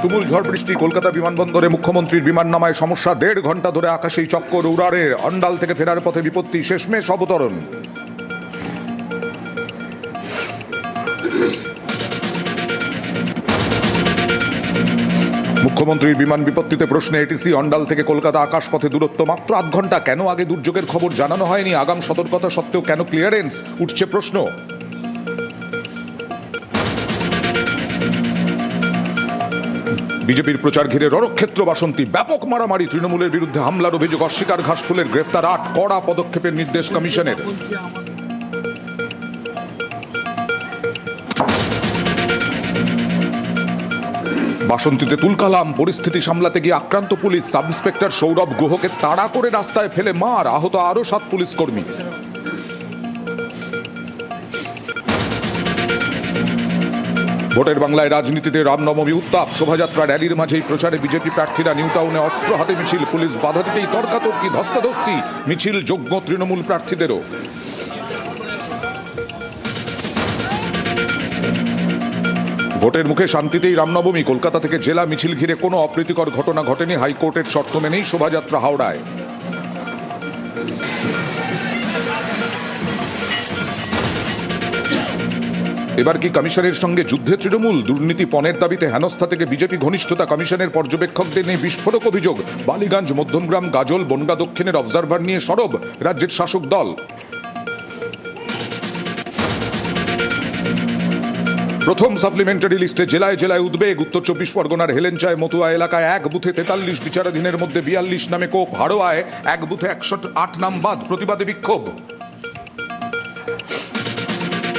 তুমুল ঝড় বৃষ্টি, কলকাতা বিমানবন্দরে মুখ্যমন্ত্রীর বিমান নামায় সমস্যা, 1.5 ঘন্টা ধরে আকাশেই চক্কর উড়ারের। অন্ডাল থেকে ফেরার পথে বিপত্তি, শেষমেশ অবতরণ। মুখ্যমন্ত্রীর বিমান বিপত্তিতে প্রশ্নে এটিসি, অন্ডাল থেকে কলকাতা আকাশপথে দূরত্ব মাত্র 8 ঘন্টা, কেন আগে দুর্যোগের খবর জানানো হয়নি? আগাম সতর্কতা সত্ত্বেও কেন ক্লিয়ারেন্স? উঠছে প্রশ্ন। বিজেপির প্রচার ঘিরে রণক্ষেত্র বাসন্তী, ব্যাপক মারামারি, তৃণমূলের বিরুদ্ধে হামলার অভিযোগ অস্বীকার, ঘাসফুলের গ্রেফতার 8, কড়া পদক্ষেপের নির্দেশ কমিশনের। বাসন্তীতে তুলকালাম, পরিস্থিতি সামলাতে গিয়ে আক্রান্ত পুলিশ, সাব ইন্সপেক্টর সৌরভ গুহকে তাড়া করে রাস্তায় ফেলে মার, আহত আরো 7 পুলিশ কর্মী। ভোটের বাংলায় রাজনীতিতে রামনবমী উত্তাপ, শোভাযাত্রা র্যালির মাঝেই প্রচারে বিজেপি প্রার্থীরা। নিউ টাউনে অস্ত্র হাতে মিছিল, পুলিশ বাধা দিতেই তর্কাতর্কি, ধস্তাধস্তি, মিছিল যোগ্য তৃণমূল প্রার্থীদেরও। ভোটের মুখে শান্তিতেই রামনবমী, কলকাতা থেকে জেলা মিছিল ঘিরে কোনো অপ্রীতিকর ঘটনা ঘটেনি, হাইকোর্টের শর্ত মেনেই শোভাযাত্রা হাওড়ায়। এবার কি কমিশনের সঙ্গে যুদ্ধে তৃণমূল? দুর্নীতি পণের দাবিতে হেনস্থা থেকে বিজেপি ঘনিষ্ঠতা, কমিশনের পর্যবেক্ষকদের নিয়ে বিস্ফোরক অভিযোগ। বালিগঞ্জ, মধ্যমগ্রাম, গাজল, বনগা দক্ষিণের অবজারভার নিয়ে সরব রাজ্যের শাসক দল। প্রথম সাপ্লিমেন্টারি লিস্টে জেলায় জেলায় উদ্বেগ। উত্তর 24 পরগনার হেলেঞ্চায় মতুয়া এলাকায় এক বুথে 43 বিচারাধীনের মধ্যে 42 নামে কোপ। হাড়োয়ায় এক বুথে 108 নাম বাদ, প্রতিবাদে বিক্ষোভ।